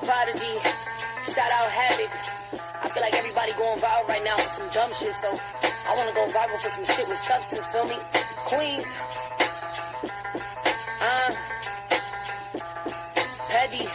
Prodigy, shout out Havoc. I feel like everybody going viral right now for some dumb shit, so I wanna go viral for some shit with substance, feel me? Queens, Petty,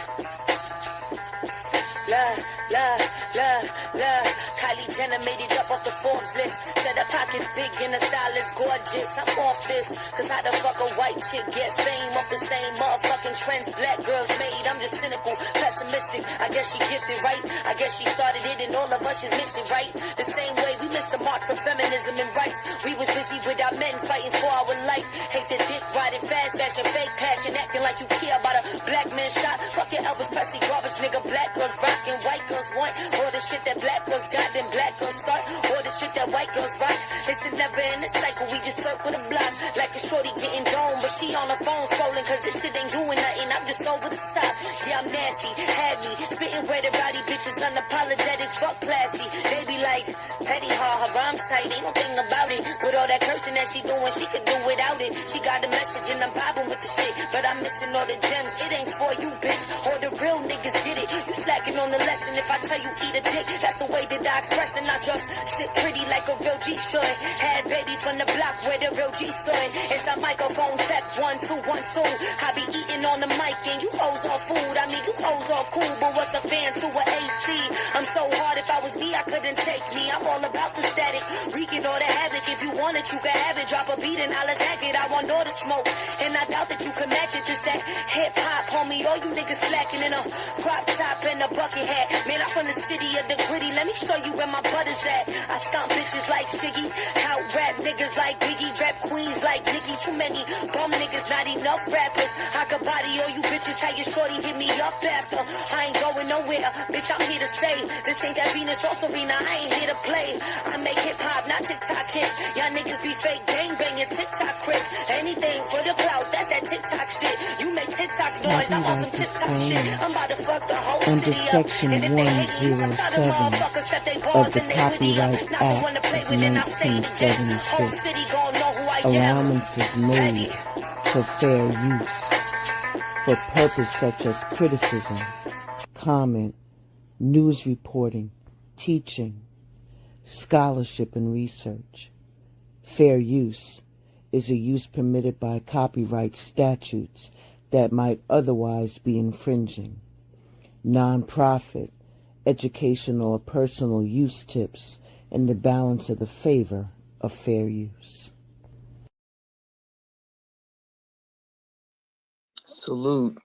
Kylie Jenner made it up off the Forbes list. Said her pocket's big and her style is gorgeous. I'm off this, cause how the fuck a white chick get fame off the same motherfucking trends black girls made? I'm just cynical, pessimistic. I guess she gifted, right? I guess she started it and all of us just missed it, right? The same way we missed the mark for feminism and rights. We was busy with our men fighting for our life. Hate the dick riding, fast fashion, fake passion, acting like you care about a black man shot. Fuck your Elvis Presley garbage, nigga. Black girls rockin', white girls want all the shit that black girls got, then black girls start all the shit that white girls rock. It's a never in a cycle, we just circle the block like a shorty getting dome, but she on her phone scrolling cause this shit ain't doing nothing. I'm just over the top. Yeah, I'm nasty, had me spitting where the rowdy bitches unapologetic, fuck classy. They be like, petty her rhymes tight, ain't no thing about it. With all that cursing that she doing, she could do without it. She got the message and I'm vibing with the shit, but I'm missing all the gems. It ain't for you, bitch, or the real niggas get it. You slacking on the lesson if I tell you eat a dick. That's the way that I express and I just sit pretty like a real G should. Had baby from the block where the real G stood. It's the microphone check, 1 2 1 2. I be eating on the mic and you hoes all food. I mean you hoes all cool, but what's a fan to a AC? I'm so hard, if I was me I couldn't take me. I'm all about the static, wreaking all the havoc. If you want it you can have it. Drop a beat and I'll attack it. I want all the smoke and I doubt that you can match it. Just that hip hop, homie. All you niggas slacking in a crop top and a bucket hat. Man, I'm from the city of the gritty. Let me show you where my butt is at. I stomp bitches like Shiggy, out rap niggas like Biggie, rap queens like Nicki. Too many bum niggas, not enough rappers. I could body all you bitches. How your shorty hit me up after? I ain't going nowhere, bitch. I'm here to stay. This ain't that Venus or Serena. I ain't here to play. I make hip hop, not TikTok hits. Y'all niggas be fake gang banging TikTok crits. Anything for the clout, that's that TikTok shit. You make TikTok noise, I'm on some TikTok shit. I'm about to fuck the whole under city up. Section And if they hate you, I'm 107 motherfuckers set they of bars the and they witty up. Copyright Not the one to Act play of with and I say it again. Whole 1976, city gon' know who I am. allowances made for fair use for purpose such as criticism, comment, news reporting, teaching, scholarship, and research. Fair use is a use permitted by copyright statutes that might otherwise be infringing. Non-profit, educational, or personal use tips in the balance of the favor of fair use. Salute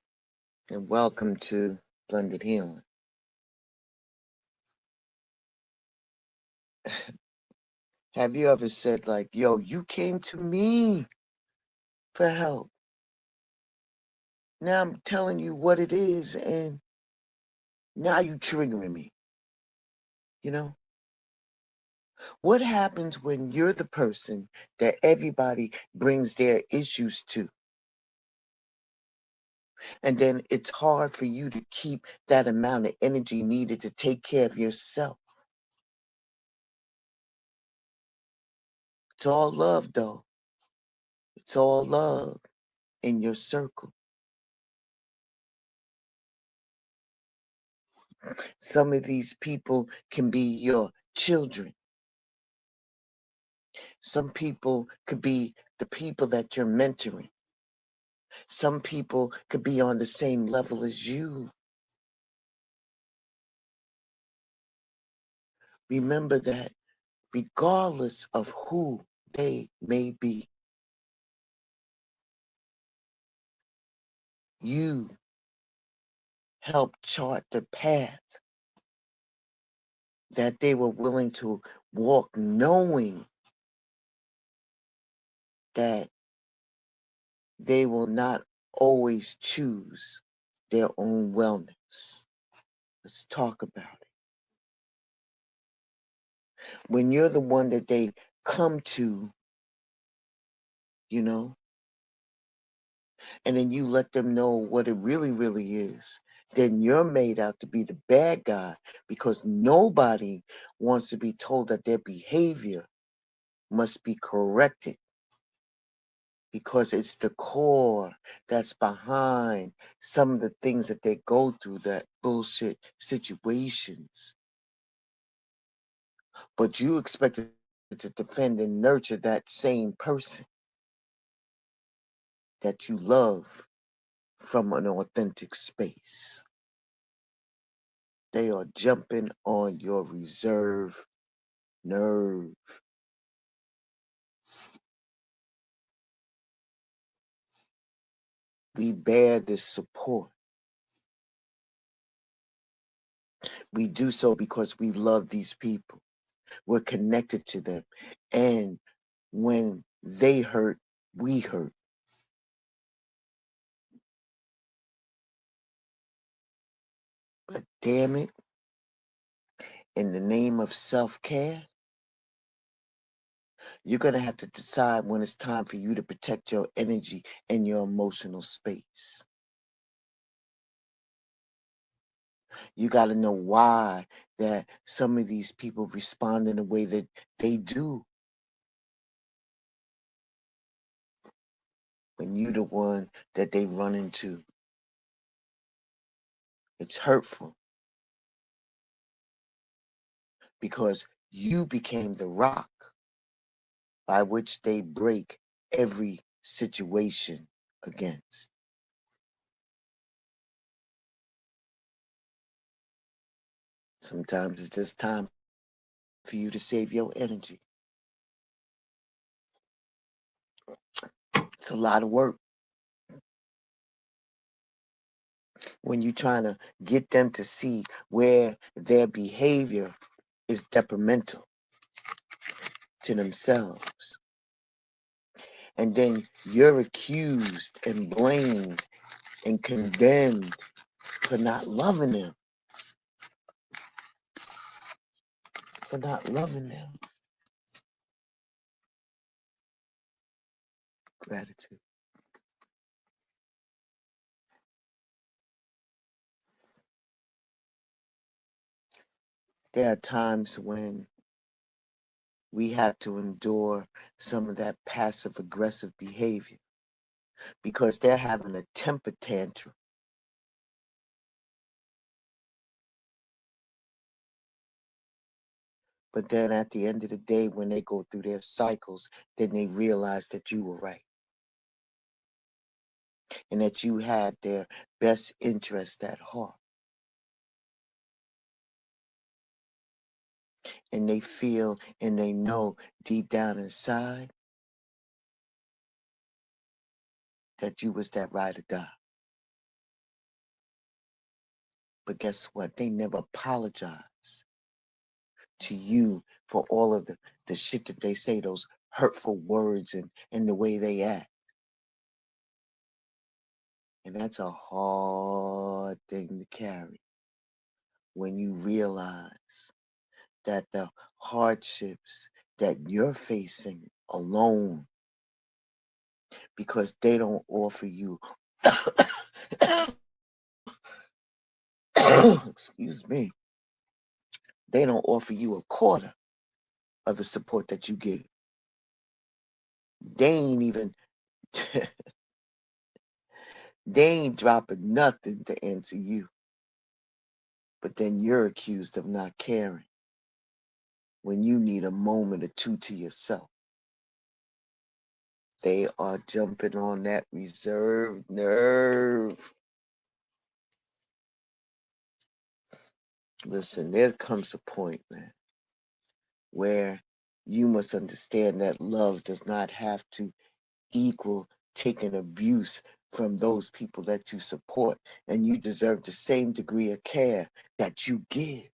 and welcome to Blended Healing. Have you ever said like, yo, you came to me for help. Now I'm telling you what it is and now you triggering me. You know? What happens when you're the person that everybody brings their issues to? And then it's hard for you to keep that amount of energy needed to take care of yourself. It's all love, though. It's all love in your circle. Some of these people can be your children. Some people could be the people that you're mentoring. Some people could be on the same level as you. Remember that regardless of who they may be, you help chart the path that they were willing to walk, knowing that they will not always choose their own wellness. Let's talk about it. When you're the one that they come to, you know, and then you let them know what it really, really is, then you're made out to be the bad guy because nobody wants to be told that their behavior must be corrected because it's the core that's behind some of the things that they go through, that bullshit situations. But you expected to defend and nurture that same person that you love from an authentic space. They are jumping on your reserve nerve. We bear this support. We do so because we love these people. We're connected to them. And when they hurt, we hurt. But damn it, in the name of self-care, you're going to have to decide when it's time for you to protect your energy and your emotional space. You got to know why that some of these people respond in the way that they do when you're the one that they run into. It's hurtful because you became the rock by which they break every situation against. Sometimes it's just time for you to save your energy. It's a lot of work when you're trying to get them to see where their behavior is detrimental to themselves. And then you're accused and blamed and condemned for not loving them, for not loving them. Gratitude. There are times when we have to endure some of that passive aggressive behavior because they're having a temper tantrum. But then at the end of the day, when they go through their cycles, then they realize that you were right and that you had their best interest at heart. And they feel and they know deep down inside that you was that ride or die. But guess what? They never apologize to you for all of the shit that they say, those hurtful words and the way they act. And that's a hard thing to carry when you realize that the hardships that you're facing alone, because they don't offer you excuse me, they don't offer you a quarter of the support that you give. They ain't even they ain't dropping nothing to answer you. But then you're accused of not caring when you need a moment or two to yourself. They are jumping on that reserve nerve. Listen, there comes a point, man, where you must understand that love does not have to equal taking abuse from those people that you support, and you deserve the same degree of care that you give.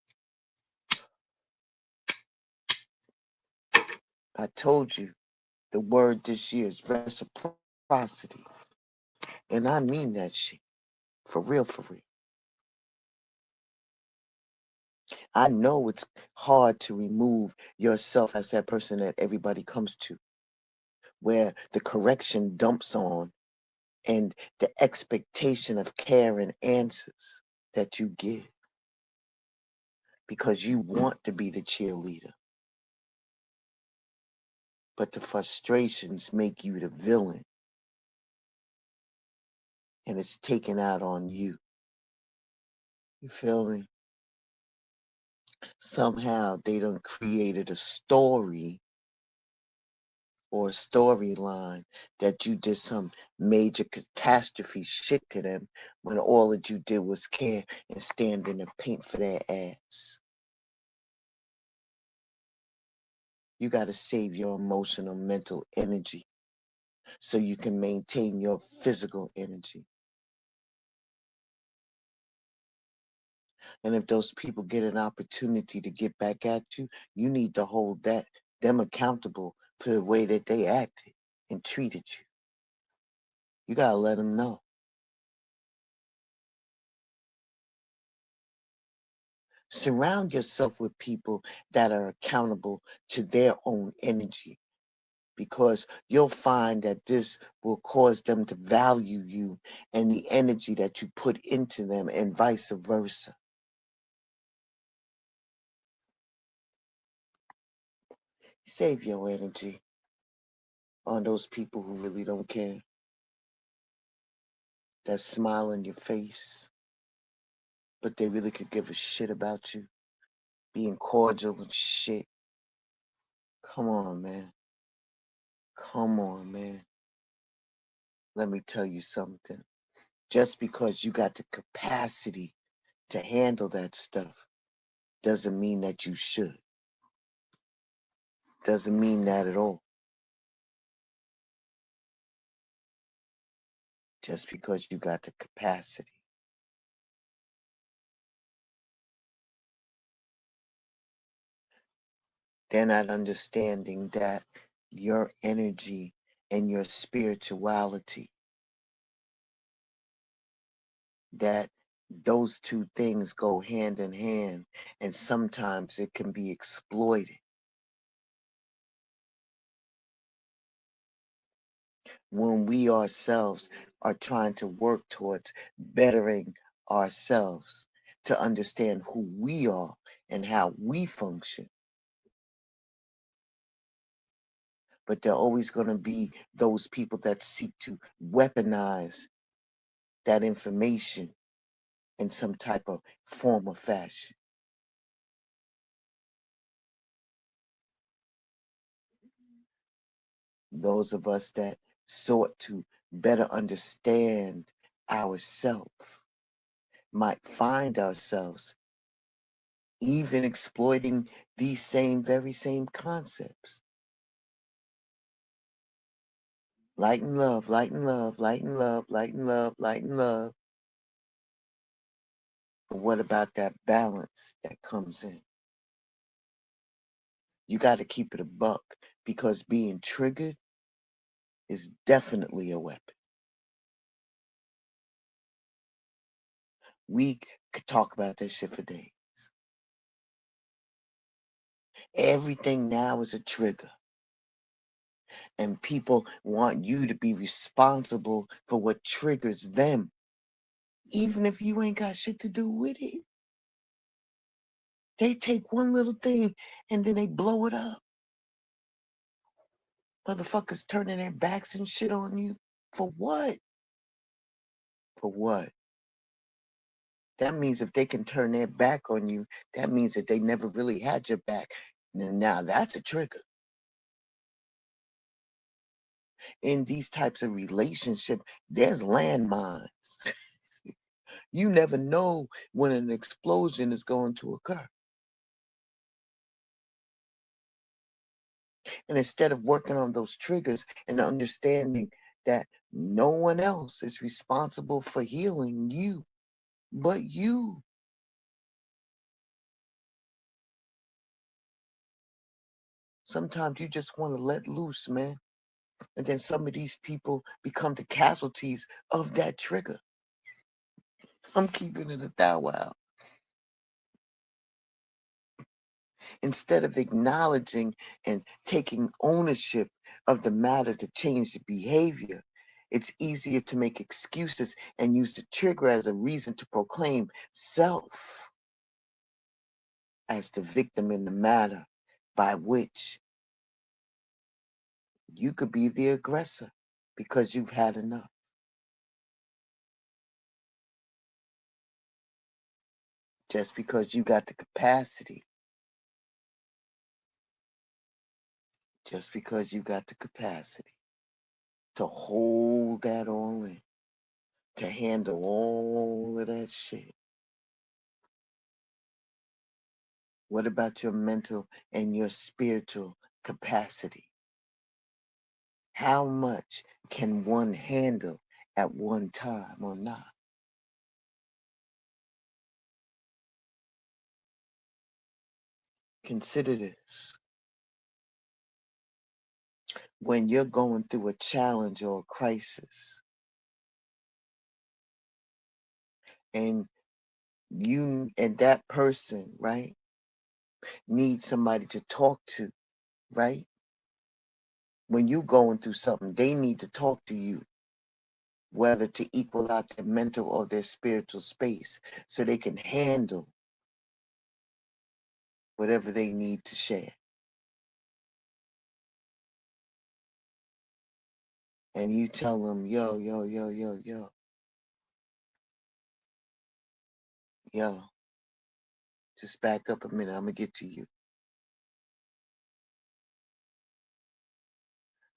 I told you the word this year is reciprocity, and I mean that shit for real, for real. I know it's hard to remove yourself as that person that everybody comes to, where the correction dumps on and the expectation of care and answers that you give because you want to be the cheerleader. But the frustrations make you the villain. and it's taken out on you. You feel me? Somehow they done created a story or a storyline that you did some major catastrophe shit to them when all that you did was care and stand in the paint for their ass. You got to save your emotional, mental energy so you can maintain your physical energy. And if those people get an opportunity to get back at you, you need to hold them accountable for the way that they acted and treated you. You got to let them know. Surround yourself with people that are accountable to their own energy, because you'll find that this will cause them to value you and the energy that you put into them, and vice versa. Save your energy on those people who really don't care, that smile in your face, but they really could give a shit about you, being cordial and shit. Come on, man. Come on, man. Let me tell you something. Just because you got the capacity to handle that stuff doesn't mean that you should. Doesn't mean that at all. Just because you got the capacity. They're not understanding that your energy and your spirituality, that those two things go hand in hand, and sometimes it can be exploited. When we ourselves are trying to work towards bettering ourselves, to understand who we are and how we function. But there are always going to be those people that seek to weaponize that information in some type of form or fashion. Those of us that sought to better understand ourselves might find ourselves even exploiting these very same concepts. Light and love, light and love, light and love, light and love, light and love. But what about that balance that comes in? You got to keep it a buck, because being triggered is definitely a weapon. We could talk about that shit for days. Everything now is a trigger. And people want you to be responsible for what triggers them, even if you ain't got shit to do with it. They take one little thing and then they blow it up. Motherfuckers turning their backs and shit on you. For what? For what? That means if they can turn their back on you, that means that they never really had your back. Now that's a trigger. In these types of relationship, there's landmines. You never know when an explosion is going to occur. And instead of working on those triggers and understanding that no one else is responsible for healing you but you. Sometimes you just want to let loose, man. And then some of these people become the casualties of that trigger. I'm keeping it a thou wow. Instead of acknowledging and taking ownership of the matter to change the behavior, it's easier to make excuses and use the trigger as a reason to proclaim self as the victim in the matter, by which you could be the aggressor because you've had enough. Just because you got the capacity, just because you got the capacity to hold that all in, to handle all of that shit. What about your mental and your spiritual capacity? How much can one handle at one time or not? Consider this. When you're going through a challenge or a crisis, and you and that person, right, need somebody to talk to, right? When you're going through something, they need to talk to you, whether to equal out their mental or their spiritual space so they can handle whatever they need to share. And you tell them, yo, yo, yo, yo, yo, yo, just back up a minute. I'm going to get to you.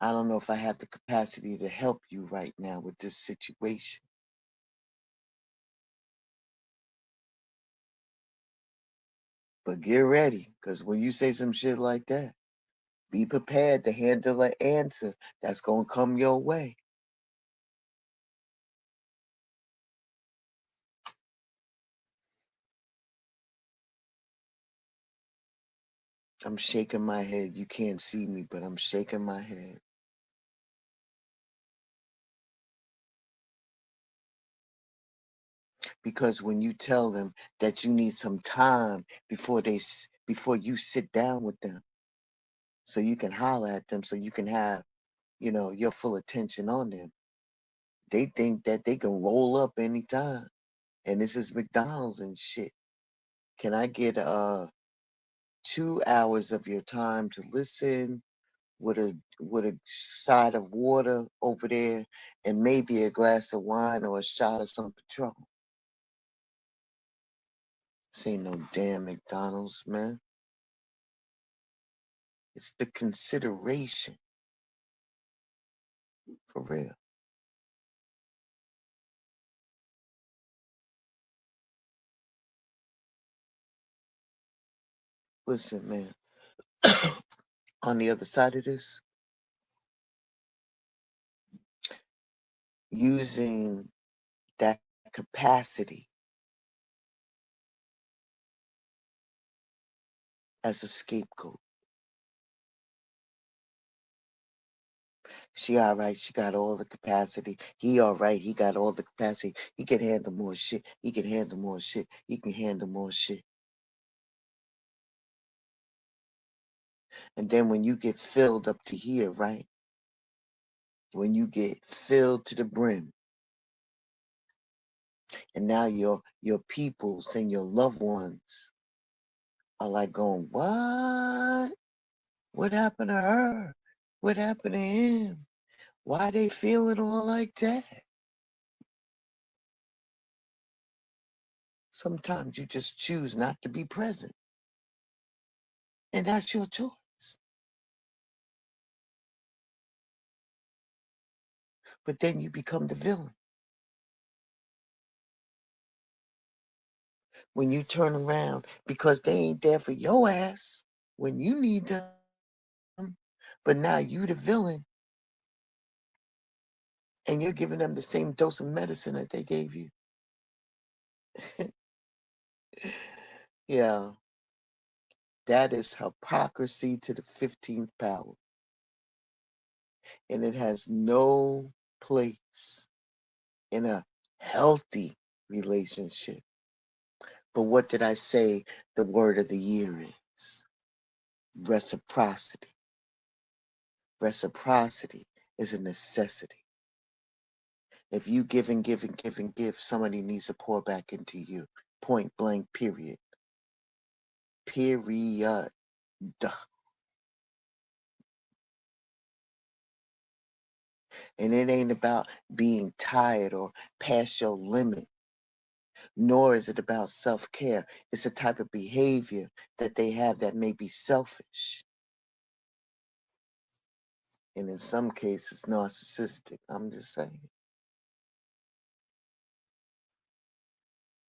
I don't know if I have the capacity to help you right now with this situation. But get ready, because when you say some shit like that, be prepared to handle an answer that's going to come your way. I'm shaking my head. You can't see me, but I'm shaking my head. Because when you tell them that you need some time before before you sit down with them, so you can holler at them, so you can have, your full attention on them, they think that they can roll up anytime. And this is McDonald's and shit. Can I get 2 hours of your time to listen with a side of water over there and maybe a glass of wine or a shot of some Patron? This ain't no damn McDonald's, man. It's the consideration, for real. Listen, man, on the other side of this, using that capacity as a scapegoat. She all right, she got all the capacity. He all right, he got all the capacity. He can handle more shit. He can handle more shit. He can handle more shit. And then when you get filled up to here, right? When you get filled to the brim, and now your peoples and your loved ones are like going, what? What happened to her? What happened to him? Why they feeling all like that? Sometimes you just choose not to be present. And that's your choice. But then you become the villain. When you turn around because they ain't there for your ass when you need them. But now you the villain and you're giving them the same dose of medicine that they gave you. Yeah, that is hypocrisy to the 15th power. And it has no place in a healthy relationship. But what did I say the word of the year is? Reciprocity. Reciprocity is a necessity. If you give and give and give and give, somebody needs to pour back into you. Point blank, period. Period. And it ain't about being tired or past your limit. nor is it about self-care. It's a type of behavior that they have that may be selfish. And in some cases, narcissistic. I'm just saying.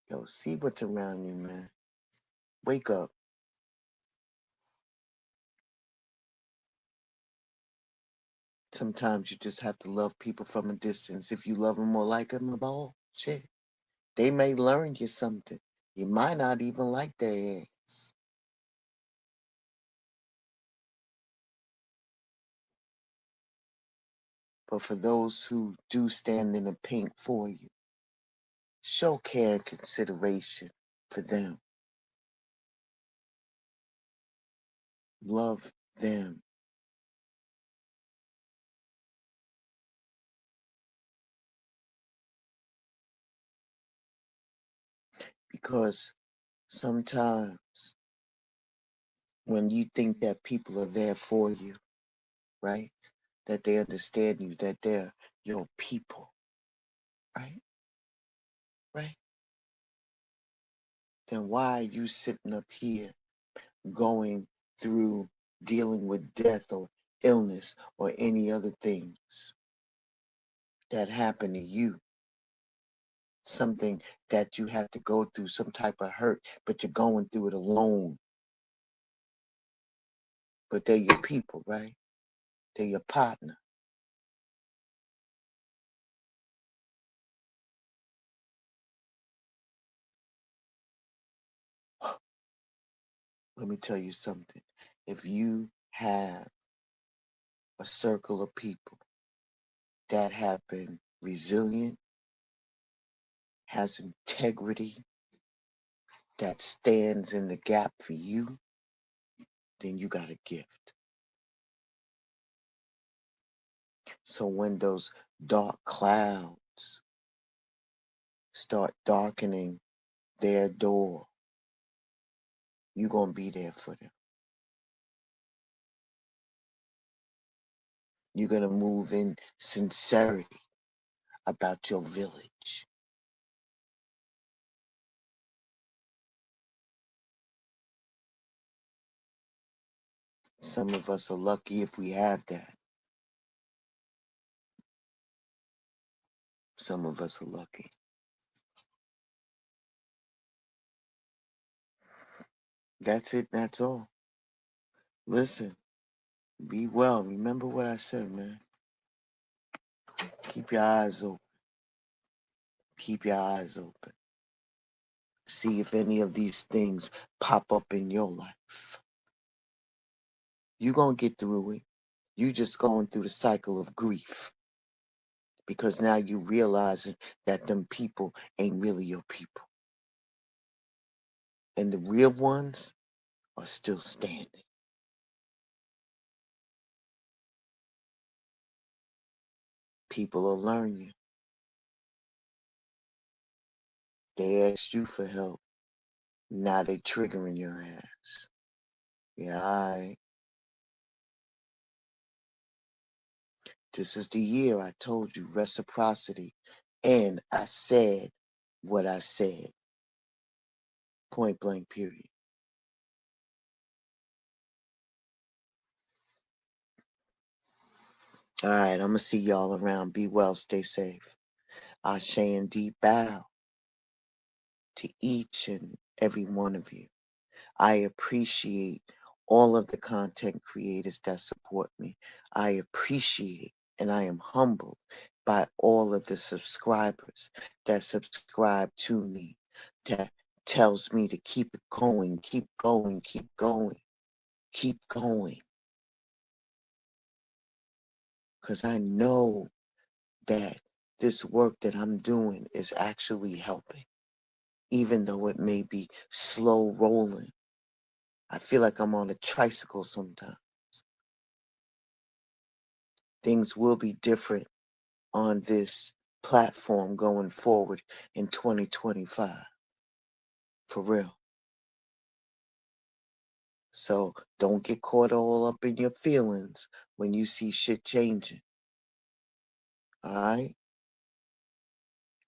Yo, see what's around you, man. Wake up. Sometimes you just have to love people from a distance. If you love them or like them at all, shit, they may learn you something. You might not even like their ass. But for those who do stand in the pink for you, show care and consideration for them. Love them. Because sometimes when you think that people are there for you, right? That they understand you, that they're your people, right? Right? Then why are you sitting up here going through dealing with death or illness or any other things that happen to you? Something that you have to go through, some type of hurt, but you're going through it alone. But they're your people, right? They're your partner. Let me tell you something. If you have a circle of people that have been resilient, has integrity, that stands in the gap for you, then you got a gift. So when those dark clouds start darkening their door, you're going to be there for them. You're going to move in sincerity about your village. Some of us are lucky if we have that. Some of us are lucky. That's it. That's all. Listen, be well. Remember what I said, man. Keep your eyes open. Keep your eyes open. See if any of these things pop up in your life. You're going to get through it. You just going through the cycle of grief. Because now you realizing that them people ain't really your people. And the real ones are still standing. People will learn you. They asked you for help. Now they triggering your ass. Yeah, all right. This is the year I told you reciprocity. And I said what I said. Point blank, period. All right, I'm going to see y'all around. Be well, stay safe. Ashe and deep bow to each and every one of you. I appreciate all of the content creators that support me. I appreciate and I am humbled by all of the subscribers that subscribe to me, that tells me to keep it going, keep going, keep going, keep going. Because I know that this work that I'm doing is actually helping, even though it may be slow rolling. I feel like I'm on a tricycle sometimes. Things will be different on this platform going forward in 2025. For real. So don't get caught all up in your feelings when you see shit changing. All right?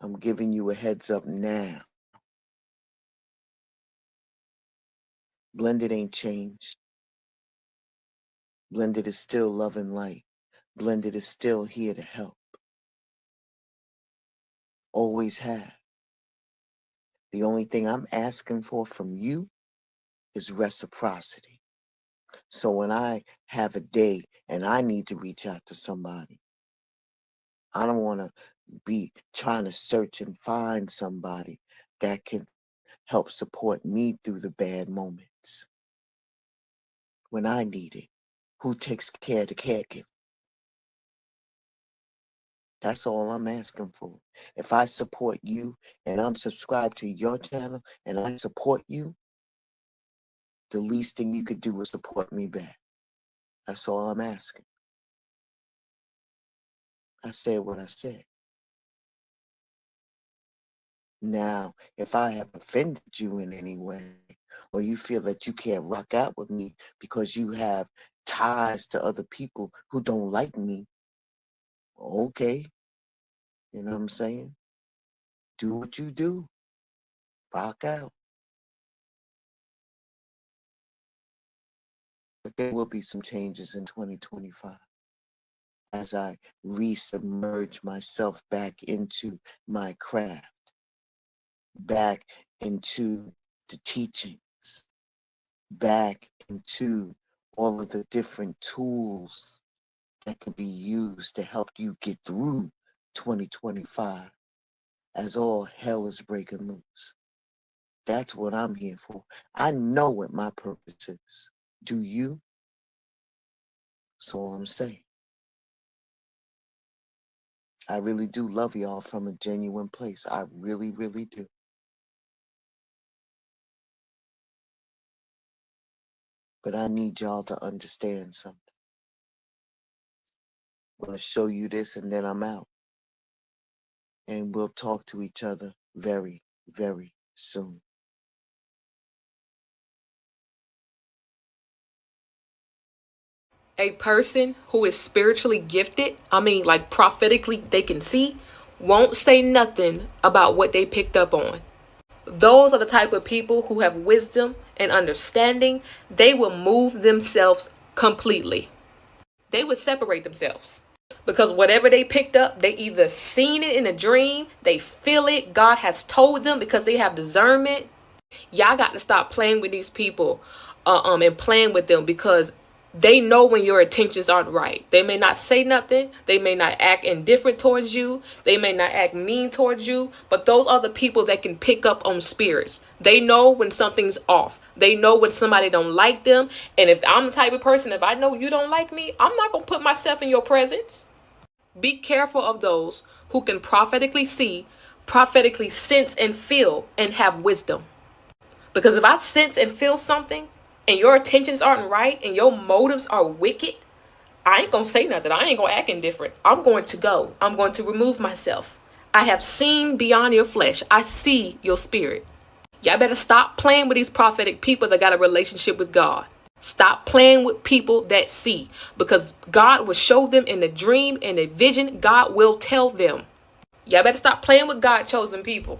I'm giving you a heads up now. Blended ain't changed. Blended is still love and light. Blended is still here to help. Always have. The only thing I'm asking for from you is reciprocity. So when I have a day and I need to reach out to somebody, I don't want to be trying to search and find somebody that can help support me through the bad moments. When I need it, who takes care of the caregiver? That's all I'm asking for. If I support you and I'm subscribed to your channel and I support you, the least thing you could do is support me back. That's all I'm asking. I said what I said. Now, if I have offended you in any way, or you feel that you can't rock out with me because you have ties to other people who don't like me, okay. You know what I'm saying? Do what you do. Rock out. But there will be some changes in 2025 as I resubmerge myself back into my craft, back into the teachings, back into all of the different tools that can be used to help you get through 2025 as all hell is breaking loose. That's what I'm here for. I know what my purpose is. Do you? That's all I'm saying. I really do love y'all from a genuine place. I really, really do. But I need y'all to understand something. I'm going to show you this and then I'm out. And we'll talk to each other very, very soon. A person who is spiritually gifted, like prophetically they can see, won't say nothing about what they picked up on. Those are the type of people who have wisdom and understanding. They will move themselves completely. They would separate themselves. Because whatever they picked up, they either seen it in a dream, they feel it, God has told them because they have discernment. Y'all got to stop playing with these people and playing with them, because they know when your intentions aren't right. They may not say nothing. They may not act indifferent towards you. They may not act mean towards you. But those are the people that can pick up on spirits. They know when something's off. They know when somebody don't like them. And if I'm the type of person, if I know you don't like me, I'm not going to put myself in your presence. Be careful of those who can prophetically see, prophetically sense and feel and have wisdom. Because if I sense and feel something and your intentions aren't right and your motives are wicked, I ain't going to say nothing. I ain't going to act indifferent. I'm going to go. I'm going to remove myself. I have seen beyond your flesh. I see your spirit. Y'all better stop playing with these prophetic people that got a relationship with God. Stop playing with people that see, because God will show them in a dream, in a vision. God will tell them. Y'all better stop playing with God chosen people.